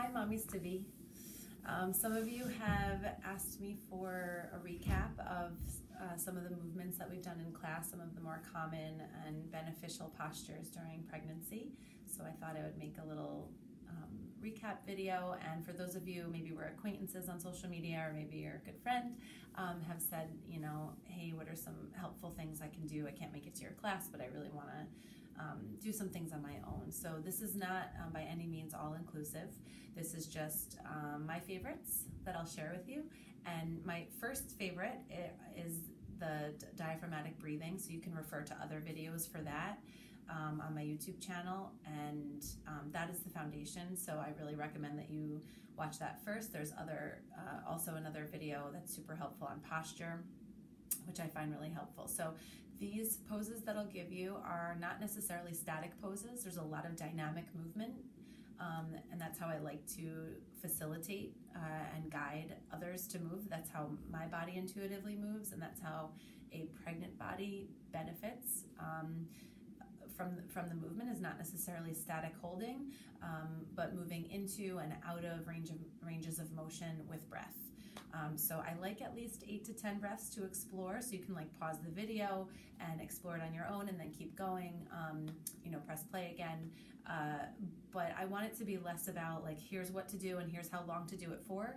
Hi, Mommies to Be. Some of you have asked me for a recap of some of the movements that we've done in class, some of the more common and beneficial postures during pregnancy. So I thought I would make a little recap video, and for those of you, maybe we're acquaintances on social media or maybe you're a good friend, have said, you know, hey, what are some helpful things I can do? I can't make it to your class, but I really want to do some things on my own. So this is not by any means all inclusive. This is just my favorites that I'll share with you. And my first favorite is the diaphragmatic breathing, so you can refer to other videos for that on my YouTube channel, and that is the foundation, so I really recommend that you watch that first. There's also another video that's super helpful on posture, which I find really helpful. So these poses that I'll give you are not necessarily static poses. There's a lot of dynamic movement, and that's how I like to facilitate and guide others to move. That's how my body intuitively moves, and that's how a pregnant body benefits from the movement. Is not necessarily static holding, but moving into and out of ranges of motion with breath. So I like at least 8 to 10 breaths to explore, so you can like pause the video and explore it on your own and then keep going, you know, press play again. But I want it to be less about like, here's what to do and here's how long to do it for,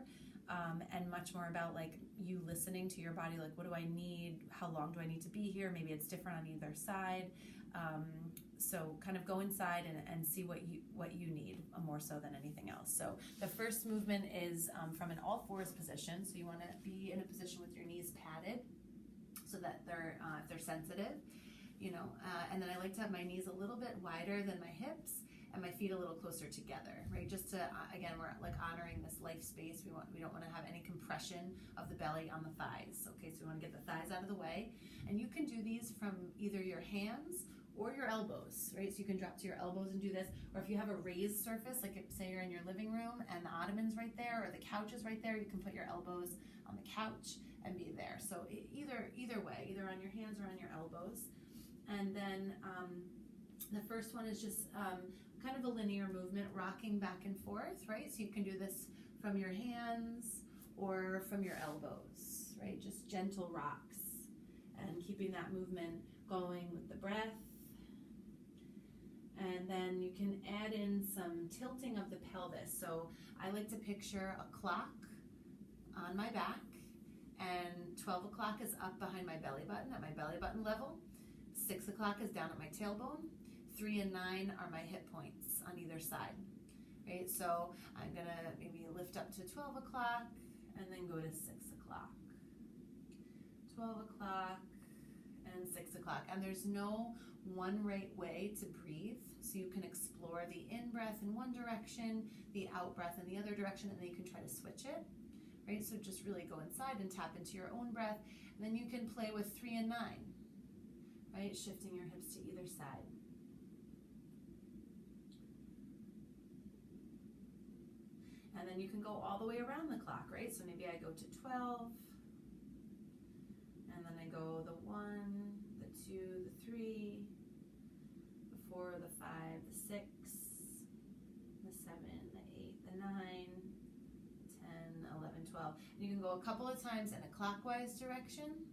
and much more about like you listening to your body, like what do I need, how long do I need to be here, maybe it's different on either side. So kind of go inside and see what you need more so than anything else. So the first movement is from an all fours position. So you want to be in a position with your knees padded so that they're sensitive, you know, and then I like to have my knees a little bit wider than my hips and my feet a little closer together, right? Just to, again, we're like honoring this life space. We don't want to have any compression of the belly on the thighs. Okay, so we want to get the thighs out of the way. And you can do these from either your hands or your elbows, right? So you can drop to your elbows and do this, or if you have a raised surface, like say you're in your living room and the ottoman's right there or the couch is right there, you can put your elbows on the couch and be there. So either way, either on your hands or on your elbows. And then the first one is just kind of a linear movement, rocking back and forth, right? So you can do this from your hands or from your elbows, right? Just gentle rocks and keeping that movement going with the breath. And then you can add in some tilting of the pelvis. So I like to picture a clock on my back, and 12 o'clock is up behind my belly button, at my belly button level. 6 o'clock is down at my tailbone. 3 and 9 are my hip points on either side, right? So I'm gonna maybe lift up to 12 o'clock and then go to 6 o'clock. 12 o'clock and 6 o'clock. And there's no one right way to breathe. So you can explore the in-breath in one direction, the out-breath in the other direction, and then you can try to switch it, right? So just really go inside and tap into your own breath. And then you can play with 3 and 9, right? Shifting your hips to either side. And then you can go all the way around the clock, right? So maybe I go to 12, and then I go the 1, the 2, the 3, the 4, the 5, the 6, the 7, the 8, the 9, 10, 11, 12. And you can go a couple of times in a clockwise direction,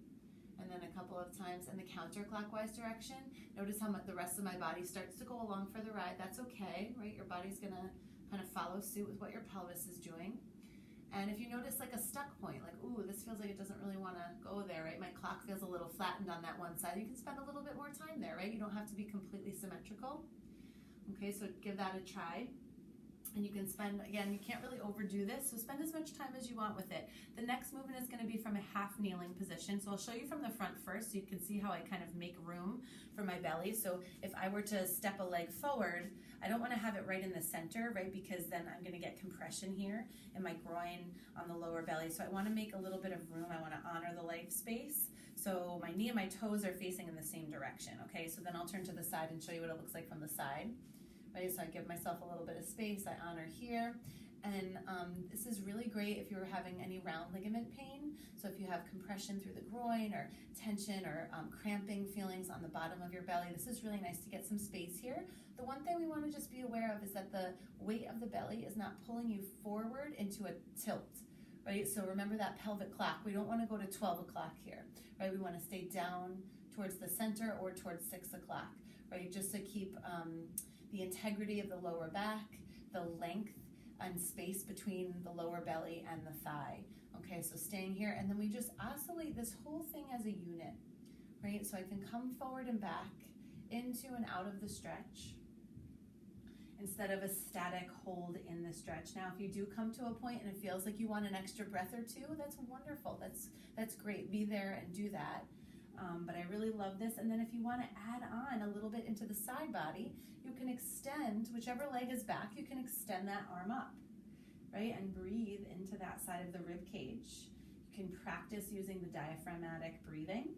and then a couple of times in the counterclockwise direction. Notice how the rest of my body starts to go along for the ride. That's okay, right? Your body's gonna kind of follow suit with what your pelvis is doing. And if you notice like a stuck point, like, ooh, this feels like it doesn't really want to go there, right? My clock feels a little flattened on that one side. You can spend a little bit more time there, right? You don't have to be completely symmetrical. Okay, so give that a try. And you can spend, again, you can't really overdo this, so spend as much time as you want with it. The next movement is going to be from a half kneeling position. So I'll show you from the front first so you can see how I kind of make room for my belly. So if I were to step a leg forward, I don't want to have it right in the center, right? Because then I'm going to get compression here in my groin on the lower belly. So I want to make a little bit of room. I want to honor the life space. So my knee and my toes are facing in the same direction, okay? So then I'll turn to the side and show you what it looks like from the side. Right, so I give myself a little bit of space, I honor here, And this is really great if you're having any round ligament pain. So if you have compression through the groin or tension or cramping feelings on the bottom of your belly, this is really nice to get some space here. The one thing we want to just be aware of is that the weight of the belly is not pulling you forward into a tilt, right? So remember that pelvic clock. We don't want to go to 12 o'clock here, right? We want to stay down towards the center or towards 6 o'clock, right? Just to keep the integrity of the lower back, the length and space between the lower belly and the thigh. Okay, so staying here, and then we just oscillate this whole thing as a unit, right? So I can come forward and back into and out of the stretch instead of a static hold in the stretch. Now, if you do come to a point and it feels like you want an extra breath or two, that's wonderful. That's great. Be there and do that. But I really love this. And then if you want to add on a little bit into the side body, you can extend, whichever leg is back, you can extend that arm up, right? And breathe into that side of the rib cage. You can practice using the diaphragmatic breathing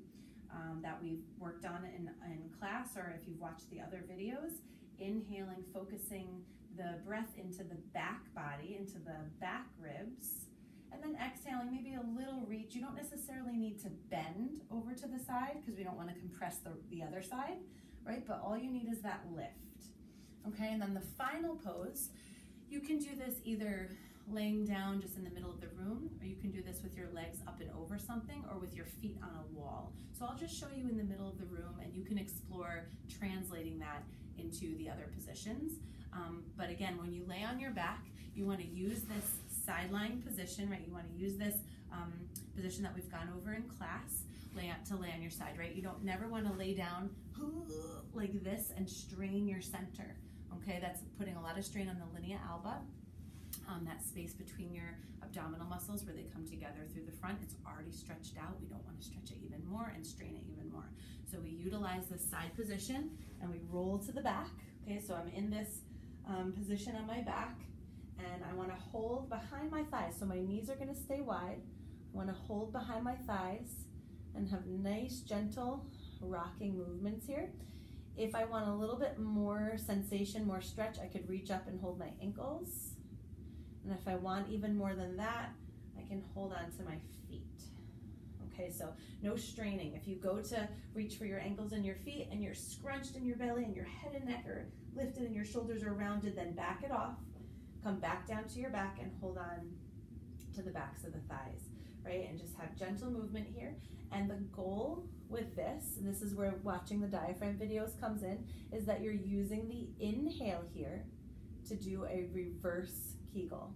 that we've worked on in class, or if you've watched the other videos. Inhaling, focusing the breath into the back body, into the back ribs, and then exhaling, maybe a little reach. You don't necessarily need to bend over to the side because we don't want to compress the other side, right? But all you need is that lift, okay? And then the final pose, you can do this either laying down just in the middle of the room, or you can do this with your legs up and over something, or with your feet on a wall. So I'll just show you in the middle of the room, and you can explore translating that into the other positions. But again, when you lay on your back, you want to use this sideline position, right? You want to use this position that we've gone over in class, to lay on your side, right? You don't never want to lay down like this and strain your center, okay? That's putting a lot of strain on the linea alba, that space between your abdominal muscles where they come together through the front. It's already stretched out. We don't want to stretch it even more and strain it even more. So we utilize this side position and we roll to the back. Okay, so I'm in this position on my back, and I want to hold behind my thighs. So my knees are going to stay wide. I want to hold behind my thighs and have nice, gentle, rocking movements here. If I want a little bit more sensation, more stretch, I could reach up and hold my ankles. And if I want even more than that, I can hold on to my feet. Okay, so no straining. If you go to reach for your ankles and your feet and you're scrunched in your belly and your head and neck are lifted and your shoulders are rounded, then back it off. Come back down to your back and hold on to the backs of the thighs, right? And just have gentle movement here. And the goal with this, and this is where watching the diaphragm videos comes in, is that you're using the inhale here to do a reverse Kegel.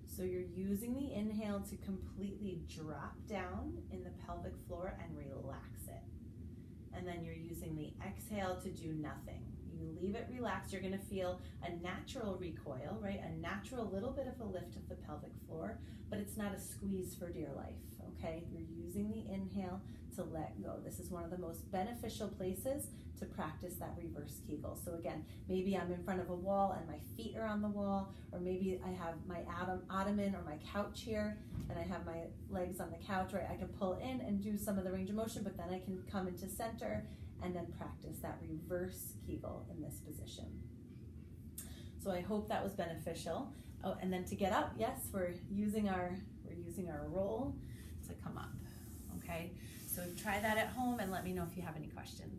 So you're using the inhale to completely drop down in the pelvic floor and relax it. And then you're using the exhale to do nothing. You leave it relaxed. You're going to feel a natural recoil, right? A natural little bit of a lift of the pelvic floor, but it's not a squeeze for dear life, okay? You're using the inhale to let go. This is one of the most beneficial places to practice that reverse Kegel. So again, maybe I'm in front of a wall and my feet are on the wall, or maybe I have my ottoman or my couch here and I have my legs on the couch, right? I can pull in and do some of the range of motion, but then I can come into center and then practice that reverse Kegel in this position. So I hope that was beneficial. Oh, and then to get up, yes, we're using our roll to come up, okay? So try that at home and let me know if you have any questions.